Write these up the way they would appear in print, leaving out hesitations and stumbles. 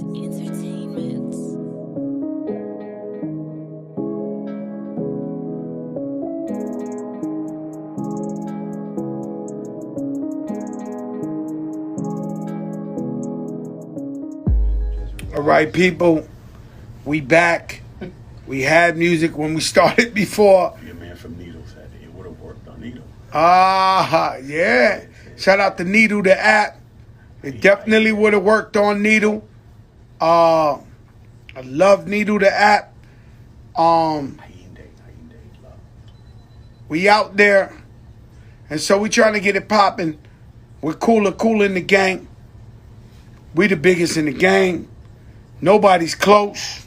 Entertainment. All right, people, we back. We had music when we started before. Your man from Needle said it would have worked on Needle. Yeah. Shout out to Needle, the app. It definitely would have worked on Needle. I love Needle, the app. We out there, and so we trying to get it popping. We're Kool in the gang. We the biggest in the gang. Nobody's close.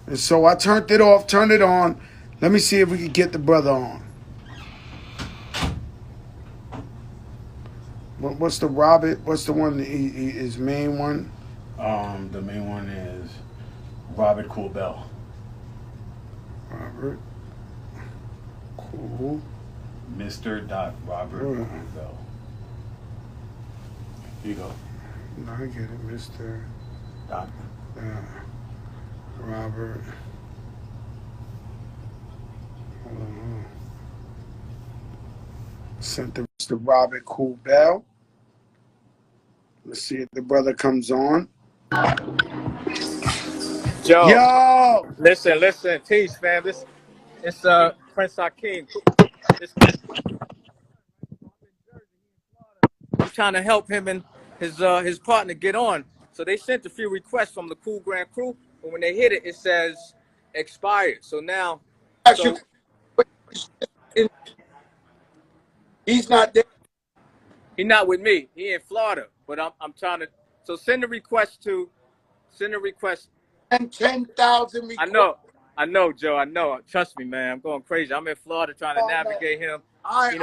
And so I turned it off, turned it on. Let me see if we can get the brother on. What's the Robert? What's the one? His main one? The main one is Robert Kool Bell. Robert Kool. Mr. Robert Kool Bell. Here you go. No, I get it, Mr. Dot. Robert. Hold on. Sent to Mr. Robert Kool Bell. Let's see if the brother comes on. Yo! Listen, peace, fam. It's Prince Hakeem. I'm trying to help him and his partner get on. So they sent a few requests from the Kool Grand crew, but when they hit it, it says expired. So now, He's not there. he's not with me. He in Florida, but I'm trying to. So send a request. And 10,000 requests. I know, Joe. I know. Trust me, man. I'm going crazy. I'm in Florida trying to navigate him. All right,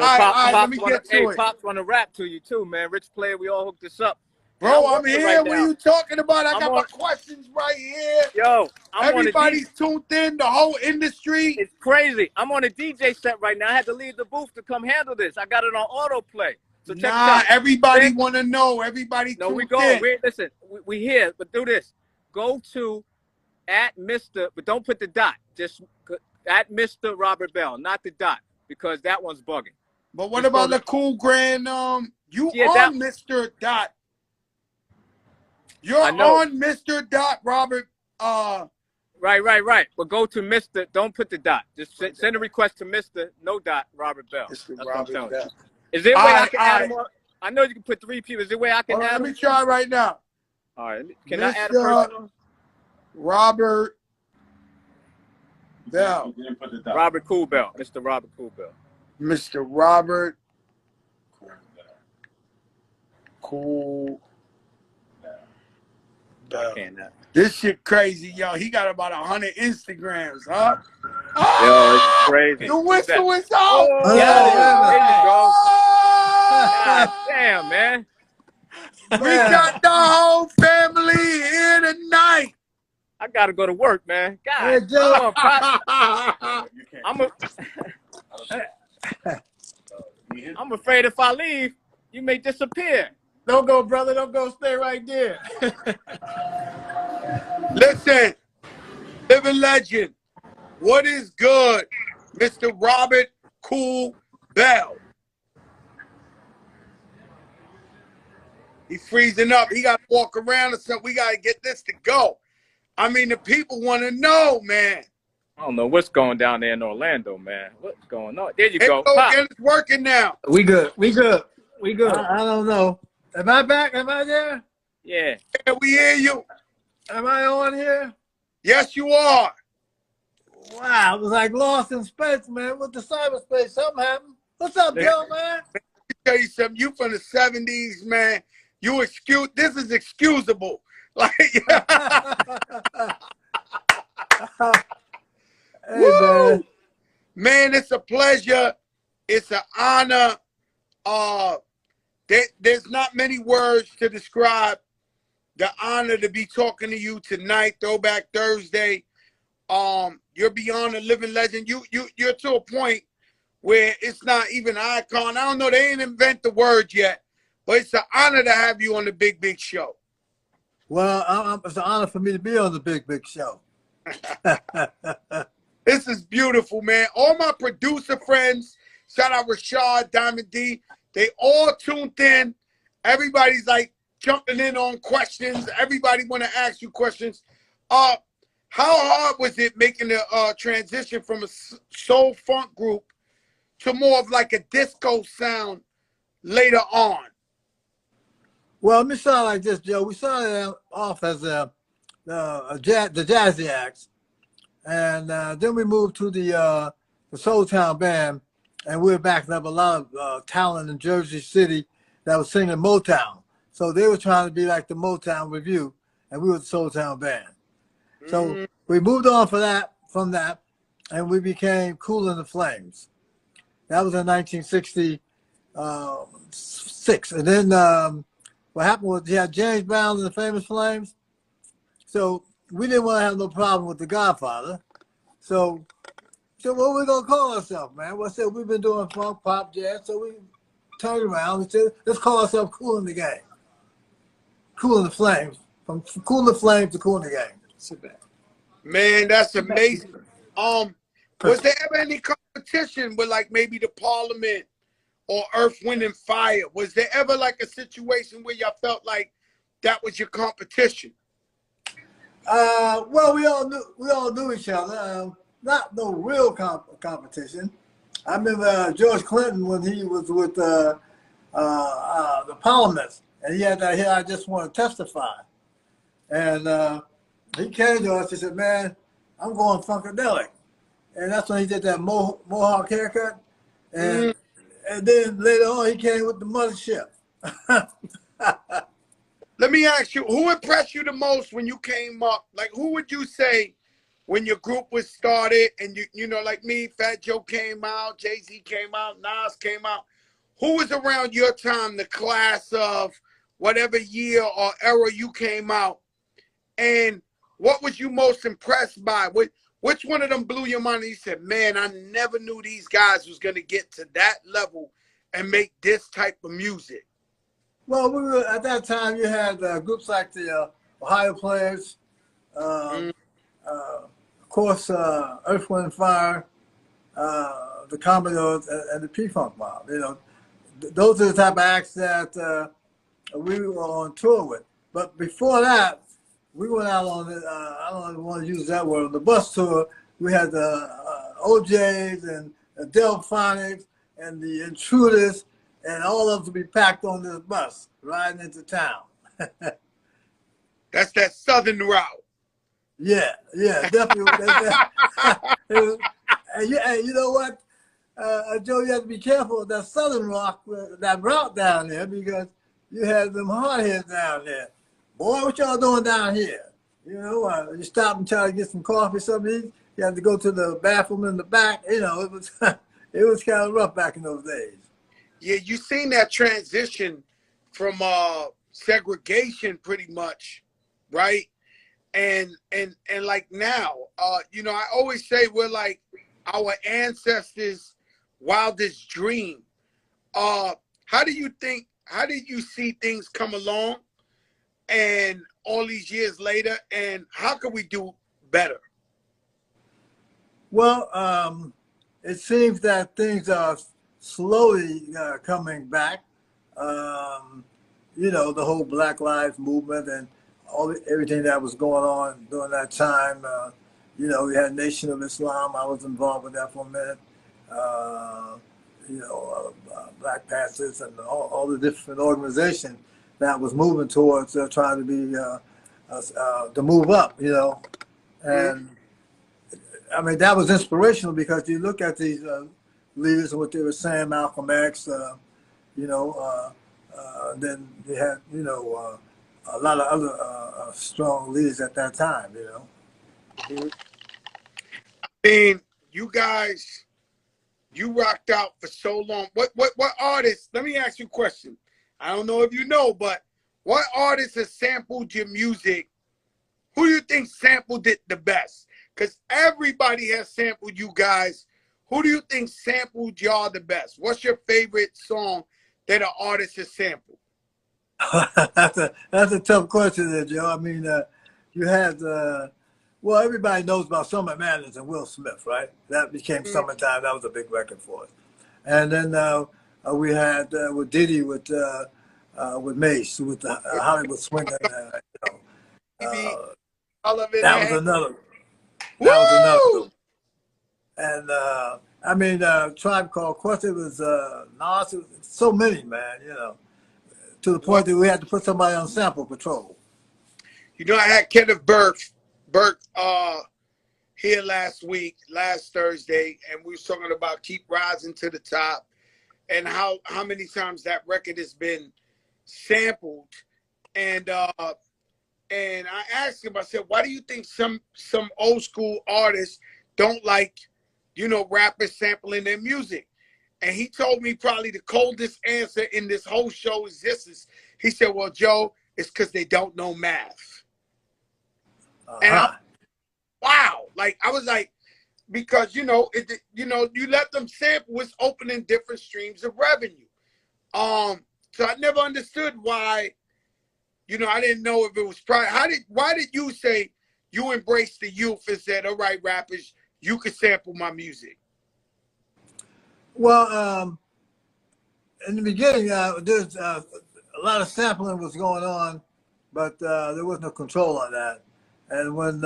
let me get to it. Pops want to rap to you too, man. Rich player, we all hooked this up. Bro, I'm here. Right, what are you talking about? I got my questions right here. Yo, everybody's tuned in. The whole industry. It's crazy. I'm on a DJ set right now. I had to leave the booth to come handle this. I got it on autoplay. So check it out. Everybody want to know. Everybody tuned in. We listen. We here, but do this. Go to @Mr. But don't put the dot. Just @Mr. Robert Bell, not the dot, because that one's bugging. But what about the Kool Grand? You on Mr. Dot? You're on Mr. Dot, Robert. Right. But go to Mr. Don't put the dot. Just send a request to Mr. No dot Robert Bell. Mr. Robert Bell. Is there a way I can add more? I know you can put 3 people. Is there a way I can add? Let me try right now. All right. Can I add a person? Robert Bell. Robert Kool Bell. Mr. Robert Kool Bell. Mr. Robert Kool Bell. This shit crazy, yo. He got about 100 Instagrams, huh? Yo, it's crazy. The whistle is out. Oh, yeah, there you go. God damn, man. We got the whole family here tonight. I gotta go to work, man. God, I'm afraid if I leave, you may disappear. Don't go, brother. Don't go. Stay right there. Listen, living legend. What is good, Mr. Robert Kool Bell? He's freezing up. He got to walk around or something. We got to get this to go. I mean, the people want to know, man. I don't know what's going down there in Orlando, man. What's going on? There you go. It's working now. We good. I don't know. Am I back? Am I there? Yeah. Yeah, we hear you. Am I on here? Yes, you are. Wow, it was like lost in space, man. With the cyberspace, something happened. What's up, Joe, man? Let me tell you something. You from the 70s, man. This is excusable. Like, hey, man, it's a pleasure. It's an honor. There's not many words to describe the honor to be talking to you tonight, Throwback Thursday. You're beyond a living legend. You're to a point where it's not even an icon. I don't know. They ain't invent the word yet, but it's an honor to have you on the Big Show. Well, it's an honor for me to be on the Big Show. This is beautiful, man. All my producer friends, shout out Rashad, Diamond D, they all tuned in. Everybody's like jumping in on questions. Everybody want to ask you questions. How hard was it making the transition from a soul funk group to more of like a disco sound later on? Well, let me start like this, Joe. We started off as the Jazzy Acts, and then we moved to the Soul Town Band, and we were backing up a lot of talent in Jersey City that was singing Motown. So they were trying to be like the Motown Review, and we were the Soul Town Band. So we moved on from that, and we became Kool and the Flames. That was in 1966. And then what happened was you had James Brown and the Famous Flames. So we didn't want to have no problem with the Godfather. So what are we going to call ourselves, man? Well, I said, we've been doing funk, pop, jazz. So we turned around and said, let's call ourselves Kool and the Gang. Kool and the Flames. From Kool and the Flames to Kool and the Gang. Sit back. Man, that's amazing. Was there ever any competition with like maybe the Parliament or Earth, Wind and Fire? Was there ever like a situation where y'all felt like that was your competition? Well, we all knew each other. Not no real competition. I remember George Clinton when he was with the Parliament, and he had that here, I just want to testify. And he came to us, he said, man, I'm going Funkadelic. And that's when he did that Mohawk haircut. And then later on, he came with the mothership. Let me ask you, who impressed you the most when you came up? Like, who would you say when your group was started and you know, like me, Fat Joe came out, Jay-Z came out, Nas came out. Who was around your time, the class of whatever year or era you came out? And what was you most impressed by? Which one of them blew your mind and you said, man, I never knew these guys was going to get to that level and make this type of music? Well, we were, at that time, you had groups like the Ohio Players, of course, Earth, Wind and Fire, the Commodores, and the P-Funk Mob. You know, those are the type of acts that we were on tour with. But before that, we went out on the, I don't want to use that word, on the bus tour. We had the OJs and the Delphonics and the Intruders, and all of them to be packed on this bus riding into town. That's that southern route. Yeah, definitely. And you know what, Joe, you have to be careful of that southern rock, that route down there, because you had them hardheads down there. Boy, what y'all doing down here? You know, you stop and try to get some coffee, something. You had to go to the bathroom in the back. You know, it was it was kind of rough back in those days. Yeah, you seen that transition from segregation pretty much, right? And like now, you know, I always say we're like our ancestors' wildest dream. How did you see things come along and all these years later, and how can we do better? Well, it seems that things are slowly coming back. You know, the whole Black Lives Movement and everything that was going on during that time. You know, we had Nation of Islam. I was involved with that for a minute. You know, Black Panthers and all the different organizations that was moving towards trying to be to move up. You know, and I mean that was inspirational because you look at these leaders and what they were saying, Malcolm X. You know, then you had a lot of other strong leaders at that time. You know. I mean, you guys, you rocked out for so long. What artists? Let me ask you a question. I don't know if you know, but what artists have sampled your music? Who do you think sampled it the best? Because everybody has sampled you guys. Who do you think sampled y'all the best? What's your favorite song that an artist has sampled? That's a tough question there, Joe. I mean, you had, well, everybody knows about Summer Madness and Will Smith, right? That became Mm. Summertime. That was a big record for us. And then we had with Diddy with Mace with the Hollywood Swinging. Baby, Uh, all of it in that their was hand. another. That was another good Woo! one. And I mean, Tribe Called Quest. It was Nas. It was so many, man. To the Well, point that we had to put somebody on sample patrol. you know, I had Kenneth Burke here last Thursday, and we was talking about Keep Rising to the Top and how many times that record has been sampled. And I asked him, I said, why do you think some old school artists don't like, rappers sampling their music? And he told me probably the coldest answer in this whole show is this. He said, well, Joe, it's because they don't know math. And Uh-huh. wow. Like, I was like, because, you let them sample, it's opening different streams of revenue. So I never understood why, I didn't know if it was pride. Why did you say you embraced the youth and said, all right, rappers, you can sample my music? Well, in the beginning, there's a lot of sampling was going on, but there was no control on that. And when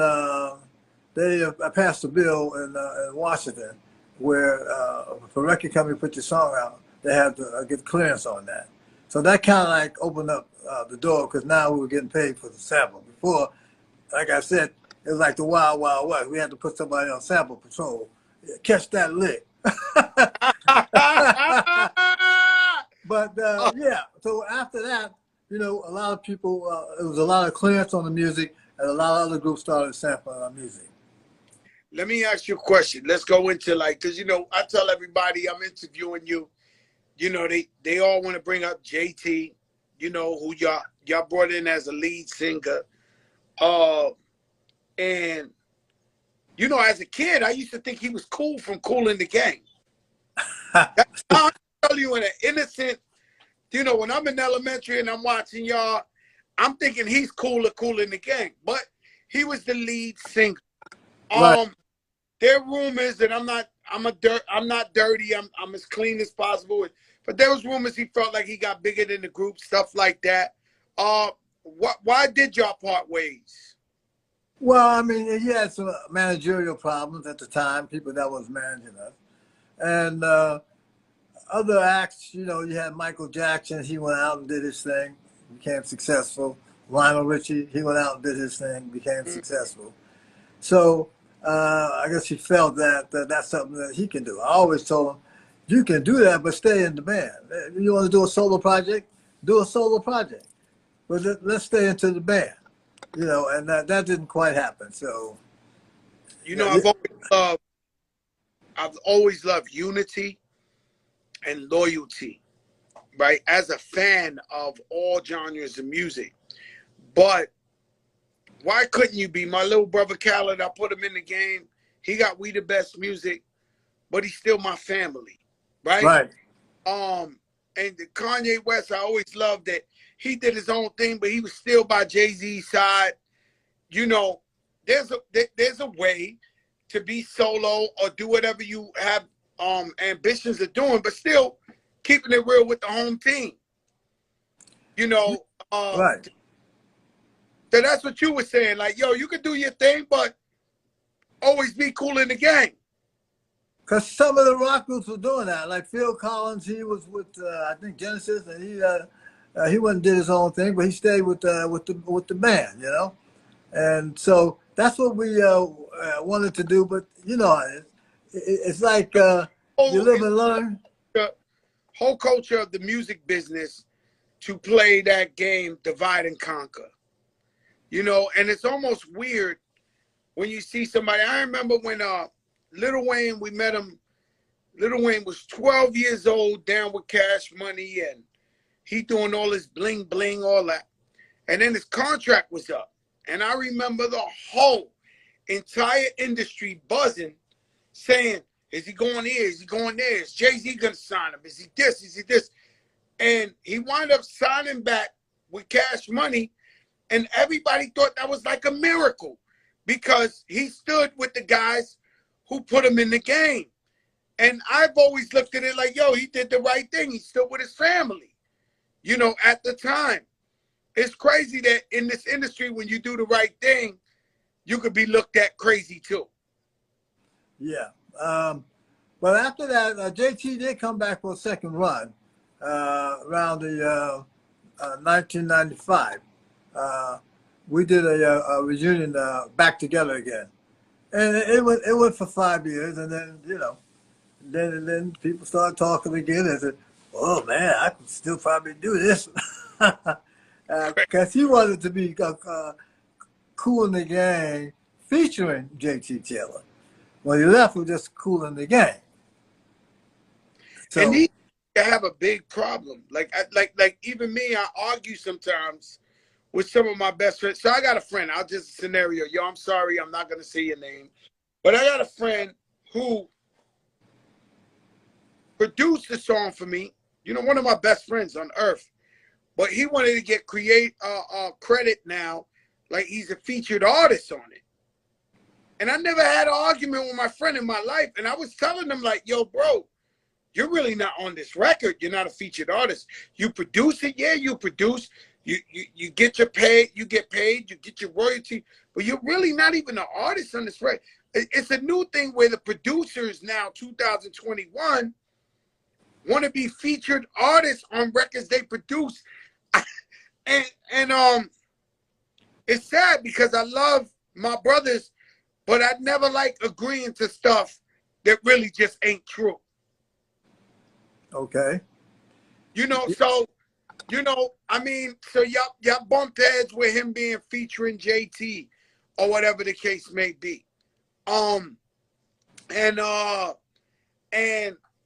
they passed a bill in Washington where if a record company put your song out, they had to get clearance on that. So that kind of like opened up the door because now we were getting paid for the sample. Before, like I said, it was like the Wild Wild West. We had to put somebody on sample patrol, catch that lick. But yeah, so after that, a lot of people, it was a lot of clearance on the music, and a lot of other groups started sampling our music. Let me ask you a question. Let's go into because I tell everybody I'm interviewing you. They all want to bring up JT. Who y'all brought in as a lead singer. And as a kid, I used to think he was cool from Kool in the Gang. That's how I tell you in an innocent. When I'm in elementary and I'm watching y'all, I'm thinking he's Kool in the Gang, but he was the lead singer. Right. There are rumors that I'm not dirty. I'm as clean as possible. But there was rumors he felt like he got bigger than the group, stuff like that. Why did y'all part ways? Well, I mean, he had some managerial problems at the time, people that was managing us. And other acts, you had Michael Jackson. He went out and did his thing, became successful. Lionel Richie, he went out and did his thing, became successful. So I guess he felt that that's something that he can do. I always told him, you can do that, but stay in the band. You want to do a solo project? Do a solo project. But let's stay into the band. And that didn't quite happen. So, I've always loved unity and loyalty, right? As a fan of all genres of music. But why couldn't you be my little brother Khaled? I put him in the game. He got We the Best music, but he's still my family, right? right. And the Kanye West, I always loved that he did his own thing, but he was still by Jay-Z's side. There's a way to be solo or do whatever you have ambitions of doing, but still keeping it real with the home team. Right. So that's what you were saying. Like, yo, you can do your thing, but always be Kool in the Gang. Because some of the rock groups were doing that. Like Phil Collins, he was with I think Genesis, and he went and did his own thing, but he stayed with the band, And so that's what we wanted to do. But it's like you live and learn. The whole culture of the music business to play that game, divide and conquer. And it's almost weird when you see somebody. I remember when Lil Wayne, we met him. Lil Wayne was 12 years old, down with Cash Money, and he doing all this bling bling, all that. And then his contract was up. And I remember the whole entire industry buzzing, saying, is he going here? Is he going there? Is Jay-Z going to sign him? Is he this? Is he this? And he wound up signing back with Cash Money, and everybody thought that was like a miracle because he stood with the guys who put him in the game. And I've always looked at it like, yo, he did the right thing. He stood with his family, you know, at the time. It's crazy that in this industry, when you do the right thing, you could be looked at crazy too. Yeah. But after that, JT did come back for a second run around the 1995. We did a reunion back together again. And it went for 5 years, and then, you know, then people started talking again and said, oh, man, I can still probably do this. Because he wanted to be Kool in the Gang featuring JT Taylor. When he left, we were just Kool in the Gang. So, and he have a big problem. Like even me, I argue sometimes with some of my best friends. So I got a friend, I'll just scenario. Yo, I'm sorry, I'm not going to say your name. But I got a friend who produced the song for me. You know, one of my best friends on earth. But he wanted to get credit now, like he's a featured artist on it. And I never had an argument with my friend in my life. And I was telling him, like, yo, bro, you're really not on this record. You're not a featured artist. You produce it, yeah, you produce. You get your pay, you get paid, you get your royalty, but you're really not even an artist on this record. It's a new thing where the producers now, 2021, want to be featured artists on records they produce. And it's sad because I love my brothers, but I never like agreeing to stuff that really just ain't true. okay. You know, so, you know, I mean, so y'all bumped heads with him being featuring JT or whatever the case may be. And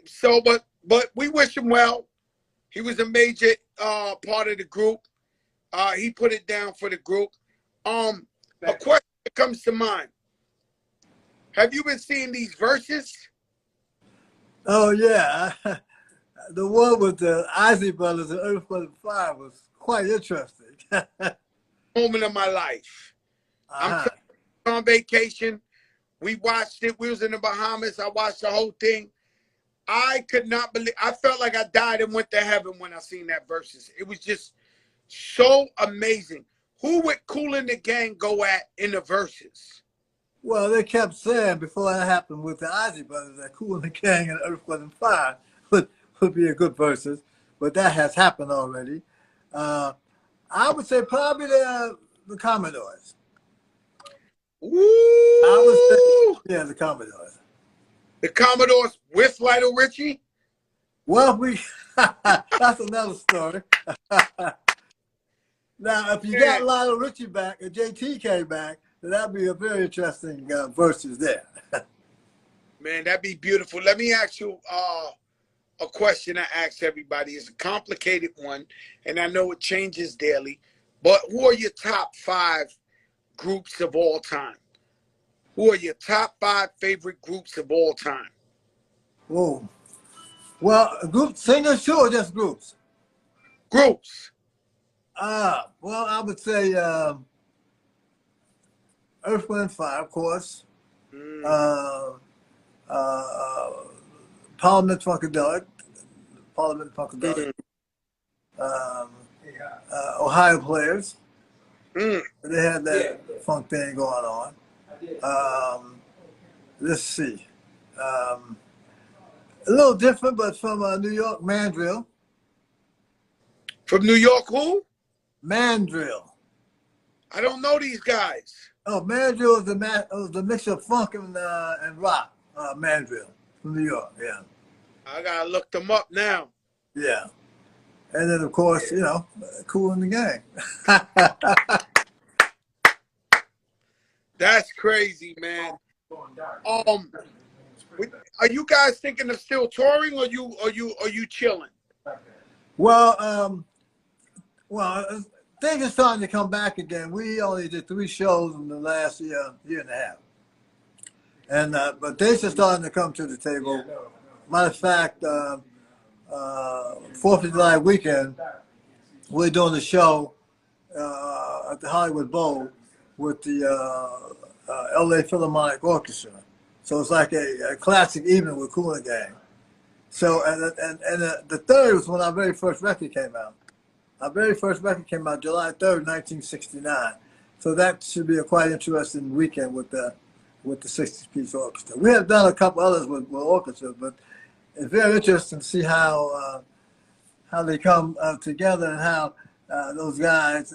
so, but we wish him well. He was a major part of the group. He put it down for the group. A question that comes to mind. Have you been seeing these verses? Oh, yeah. The one with the Isley Brothers and Earth, Wind & Fire was quite interesting. Moment of my life. I'm on vacation. We watched it. We was in the Bahamas. I watched the whole thing. I could not believe. I felt like I died and went to heaven when I seen that verses. It was just so amazing. Who would Kool in the Gang go at in the verses? Well, they kept saying before that happened with the Isley Brothers that Kool in the Gang and Earth, Wind & Fire would be a good verses, but that has happened already. I would say probably the Commodores. Ooh. I would say, yeah, the Commodores. The Commodores with Lionel Richie? Well, that's another story. Now, if you got Lionel Richie back and JT came back, then that'd be a very interesting verses there. Man, that'd be beautiful. Let me ask you a question I ask everybody. It's a complicated one, and I know it changes daily, but who are your top 5 groups of all time? Who are your top 5 favorite groups of all time? Whoa. Well, group singers too, or just groups? Groups. Well, I would say Earth, Wind & Fire, of course. Parliament Funkadelic. Ohio Players. They had that funk thing going on. Let's see. A little different, but from New York, Mandrill. From New York, who? Mandrill. I don't know these guys. Oh, Mandrill was the mix of funk and rock. Mandrill from New York, yeah. I gotta look them up now. Yeah. And then, of course, you know, Kool in the Gang. That's crazy, man. Are you guys thinking of still touring, or you chilling? Well, things are starting to come back again. We only did 3 shows in the last year and a half, and but things are starting to come to the table. Matter of fact, 4th of July weekend, we're doing a show at the Hollywood Bowl with the LA Philharmonic Orchestra. So it's like a classic evening with Kool the Gang. So, and the third was when our very first record came out. Our very first record came out July 3rd, 1969. So that should be a quite interesting weekend with the 60-piece orchestra. We have done a couple others with orchestras, but it's very interesting to see how they come together and how those guys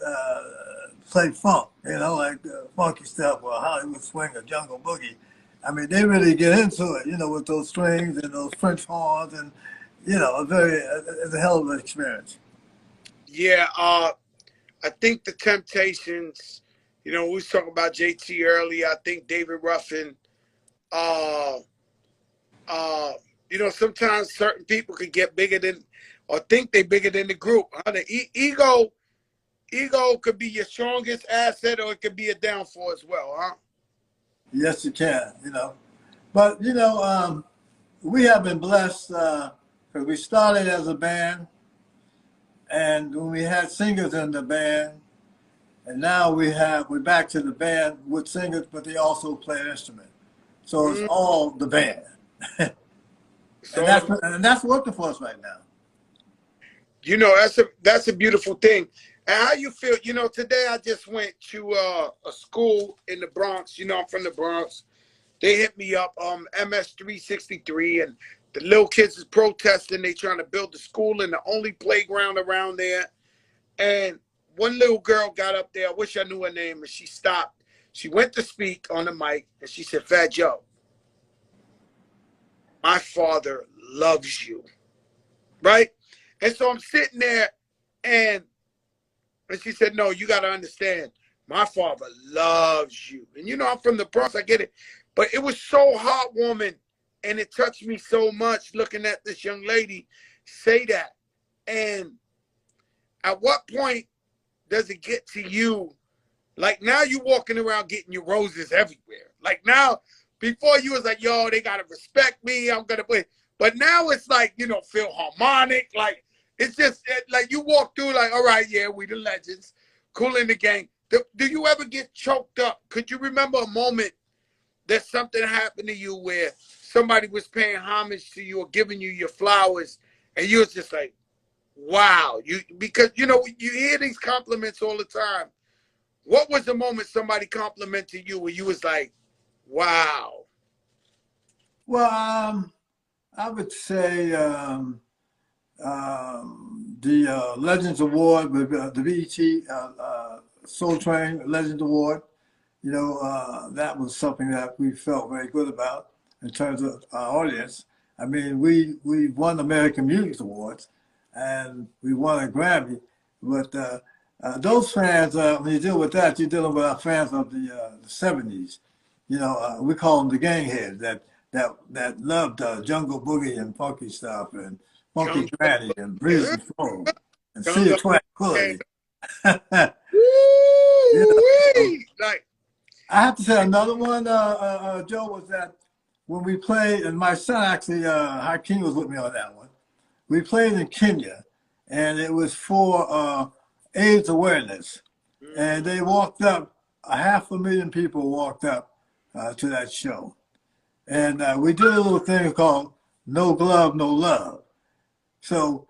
play funk, you know, like funky stuff or Hollywood swing or jungle boogie. I mean, they really get into it, you know, with those strings and those French horns, and you know, it's a hell of an experience. Yeah, I think the Temptations, you know, we was talking about JT earlier. I think David Ruffin, you know, sometimes certain people could get bigger than, or think they bigger than the group. Huh? The ego could be your strongest asset, or it could be a downfall as well, huh? Yes, you can, you know. But, you know, we have been blessed because we started as a band, and when we had singers in the band, and now we're back to the band with singers, but they also play an instrument. So it's all the band. and that's working for us right now. You know, that's a beautiful thing. And how you feel? You know, today I just went to a school in the Bronx. You know, I'm from the Bronx. They hit me up, MS 363, and the little kids is protesting. They trying to build the school in the only playground around there. And one little girl got up there. I wish I knew her name, and she stopped. She went to speak on the mic, and she said, "Fat Joe, my father loves you," right? And so I'm sitting there, and she said, "No, you got to understand, my father loves you." And you know, I'm from the Bronx, I get it. But it was so heartwarming, and it touched me so much looking at this young lady say that. And at what point does it get to you? Like, now you walking around getting your roses everywhere. Like, now, before you was like, yo, they got to respect me, I'm going to play. But now it's like, you know, Philharmonic. Like, it's just like you walk through like, all right, yeah, we the legends, Kool in the Gang. Do you ever get choked up? Could you remember a moment that something happened to you where somebody was paying homage to you or giving you your flowers, and you was just like, wow, because you know you hear these compliments all the time. What was the moment somebody complimented you where you was like, wow? Well, I would say the Legends Award with the BET Soul Train Legends Award. You know, that was something that we felt very good about in terms of our audience. I mean, we won American Music Awards, and we won a Grammy. But those fans, when you deal with that, you're dealing with our fans of the 70s. You know, we call them the gang heads that loved Jungle Boogie and funky stuff and Funky Granny and Breezy Flow and See a Twat Quilly. You know, Like, I have to say another one, Joe, was that when we played, and my son actually, Hakeem was with me on that one. We played in Kenya, and it was for AIDS awareness. And they walked up, 500,000 people walked up to that show. And we did a little thing called No Glove, No Love. So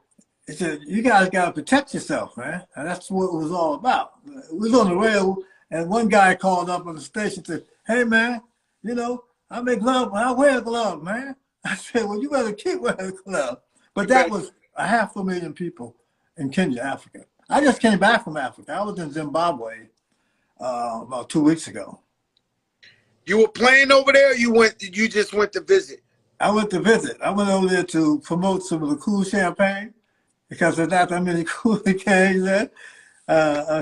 it said, you guys got to protect yourself, man. And that's what it was all about. We was on the rail, and one guy called up on the station and said, hey, man, you know, I make glove, I wear a glove, man. I said, well, you better keep wearing a glove. But that was 500,000 people in Kenya, Africa. I just came back from Africa. I was in Zimbabwe about 2 weeks ago. you were playing over there, or you just went to visit? I went to visit. I went over there to promote some of the cool champagne because there's not that many Kool the Gang there,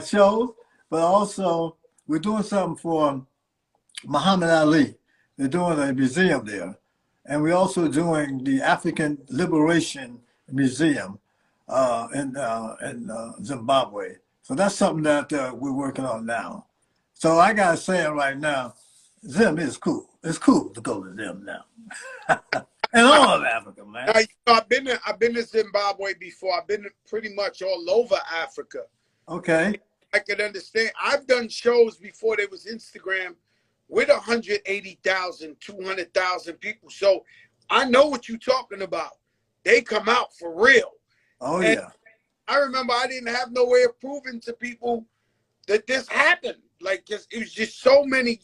shows. But also, we're doing something for Muhammad Ali. They're doing a museum there. And we're also doing the African Liberation Museum in Zimbabwe. So that's something that we're working on now. So I got to say it right now, Zim is cool. It's cool to go to Zim now. And all of Africa, man. Now, you know, I've been to Zimbabwe before. I've been pretty much all over Africa. Okay. I could understand. I've done shows before there was Instagram with 180,000, 200,000 people. So I know what you're talking about. They come out for real. Oh And yeah. I remember I didn't have no way of proving to people that this happened. Like, just it was just so many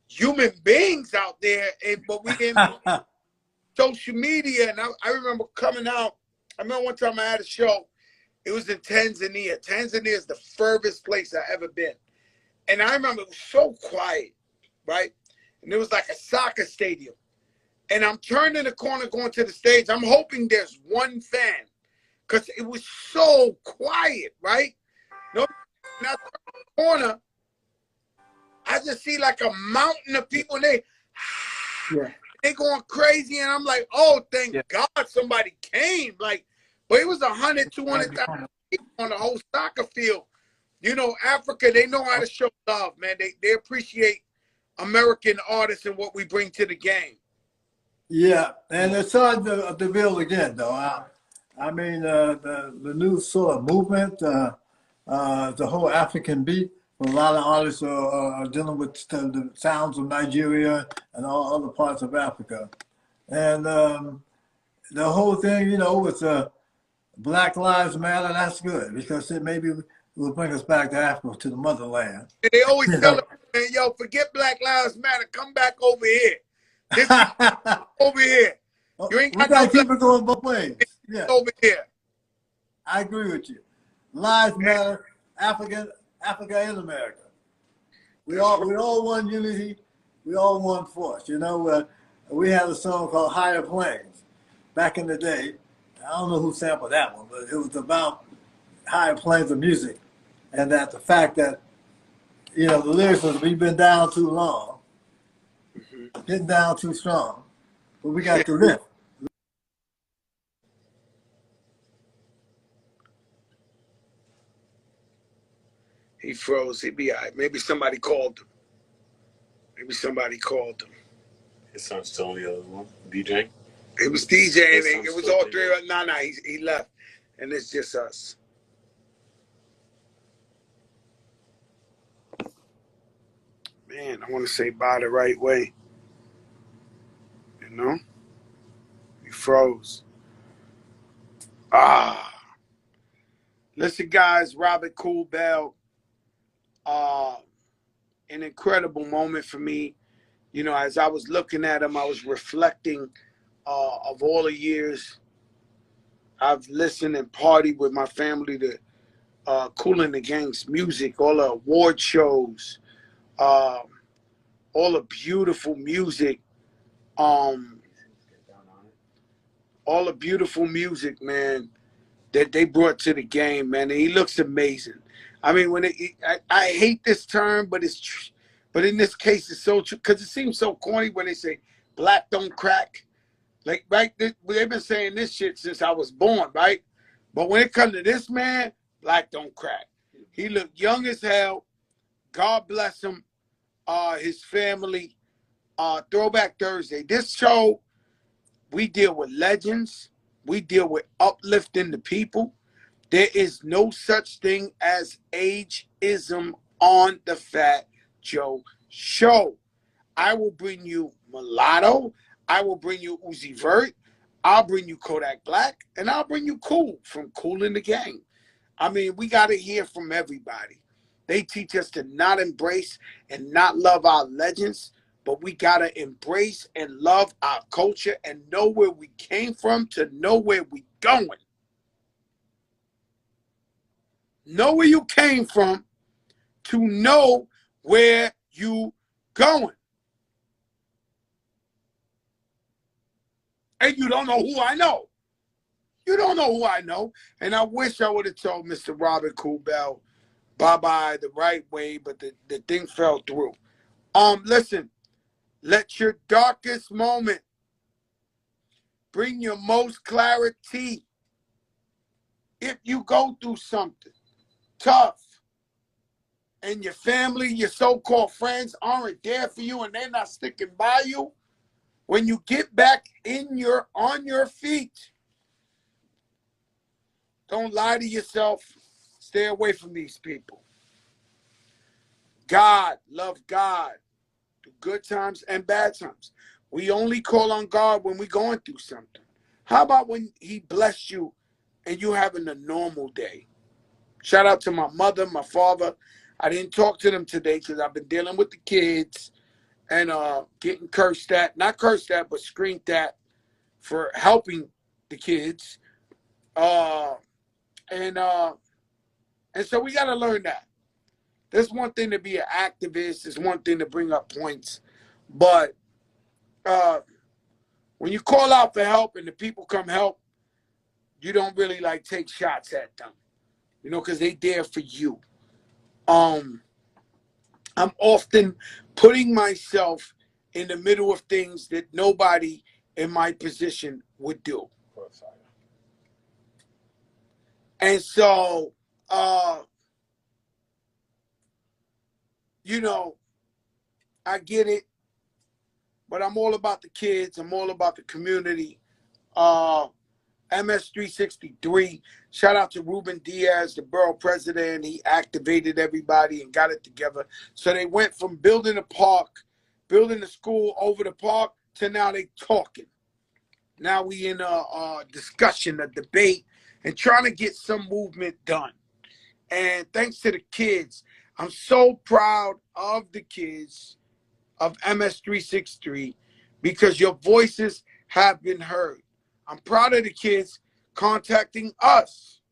human beings out there, but we didn't social media. And I remember coming out. I remember one time I had a show. It was in Tanzania. Tanzania is the furthest place I've ever been. And I remember it was so quiet, right? And it was like a soccer stadium. And I'm turning the corner going to the stage. I'm hoping there's one fan because it was so quiet, right? No, now the corner, I just see like a mountain of people and they going crazy. And I'm like, oh, thank God somebody came. Like, but it was 100, 200,000 people on the whole soccer field. You know, Africa, they know how to show love, man. They appreciate American artists and what we bring to the game. Yeah, and it's hard to build again, though. I mean, the new sort of movement, the whole African beat. A lot of artists are dealing with the sounds of Nigeria and all other parts of Africa, and the whole thing, you know, with Black Lives Matter. That's good because it maybe will bring us back to Africa, to the motherland. And they always tell us, man, yo, forget Black Lives Matter. Come back over here. This over here. You ain't got we gotta no keep black it going both ways. Yeah, over here. I agree with you. Lives matter, Africa and America. We all one unity. We all one force. You know, we had a song called "Higher Planes" back in the day. I don't know who sampled that one, but it was about higher planes of music, and that the fact that, you know, the lyrics was, "We've been down too long, getting down too strong, but we got to lift." He froze. He'd be all right. Maybe somebody called him. Maybe somebody called him. His son's still on the other one, DJ. It was DJing. It was all three of us. Nah, he left. And it's just us. Man, I want to say bye the right way. You know? He froze. Listen, guys, Robert Kool Bell. An incredible moment for me. You know, as I was looking at him, I was reflecting of all the years I've listened and partied with my family to Kool the Gang's music, all the award shows, all the beautiful music, all the beautiful music, man, that they brought to the game, man. And he looks amazing. I mean, I hate this term, but but in this case, it's so true because it seems so corny when they say black don't crack. Like, right, they've been saying this shit since I was born, right? But when it comes to this man, black don't crack. He looked young as hell. God bless him, his family. Throwback Thursday. This show, we deal with legends. We deal with uplifting the people. There is no such thing as ageism on the Fat Joe Show. I will bring you Mulatto. I will bring you Uzi Vert. I'll bring you Kodak Black. And I'll bring you Kool from Kool the Gang. I mean, we got to hear from everybody. They teach us to not embrace and not love our legends, but we got to embrace and love our culture and know where we came from to know where we going. Know where you came from to know where you going. And you don't know who I know. You don't know who I know. And I wish I would have told Mr. Robert Kool Bell bye-bye the right way, but the thing fell through. Listen, let your darkest moment bring your most clarity. If you go through something tough and your family, your so-called friends aren't there for you and they're not sticking by you, when you get back on your feet, don't lie to yourself. Stay away from these people. God, love God, through good times and bad times. We only call on God when we're going through something. How about when he blessed you and you having a normal day? Shout out to my mother, my father. I didn't talk to them today because I've been dealing with the kids and getting cursed at. Not cursed at, but screamed at for helping the kids. And so we got to learn that. There's one thing to be an activist. It's one thing to bring up points. But when you call out for help and the people come help, you don't really like take shots at them, you know, because they there for you. I'm often putting myself in the middle of things that nobody in my position would do. And so, you know, I get it, but I'm all about the kids. I'm all about the community. MS363, shout out to Ruben Diaz, the borough president. He activated everybody and got it together. So they went from building a park, building a school over the park, to now they talking. Now we in a discussion, a debate, and trying to get some movement done. And thanks to the kids, I'm so proud of the kids of MS363 because your voices have been heard. I'm proud of the kids contacting us.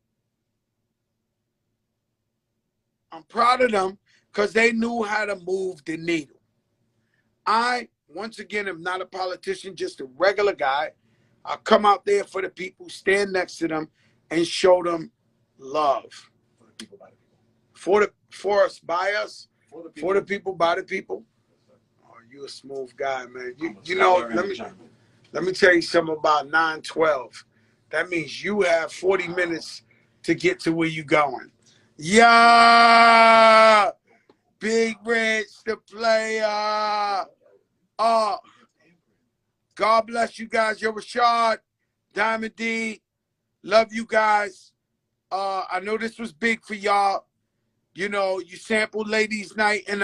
I'm proud of them because they knew how to move the needle. I, once again, am not a politician, just a regular guy. I'll come out there for the people, stand next to them, and show them love. For the people, by the people. For us, by us. For the people, by the people. Oh, you a smooth guy, man. You know, let me tell you something about 912. That means you have 40 minutes to get to where you going. Yeah, Big Rich, the player. God bless you guys. Yo, Rashad, Diamond D, love you guys. I know this was big for y'all. You know, you sampled Ladies Night and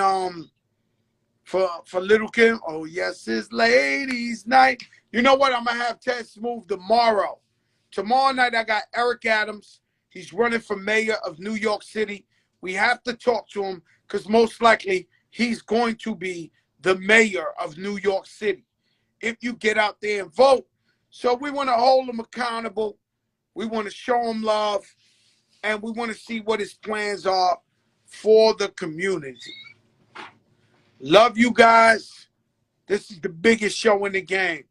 for Little Kim. Oh yes, it's Ladies Night. You know what? I'm gonna have Ted Smooth tomorrow. Tomorrow night I got Eric Adams. He's running for mayor of New York City. We have to talk to him because most likely he's going to be the mayor of New York City if you get out there and vote. So we want to hold him accountable. We want to show him love, and we want to see what his plans are for the community. Love you guys. This is the biggest show in the game.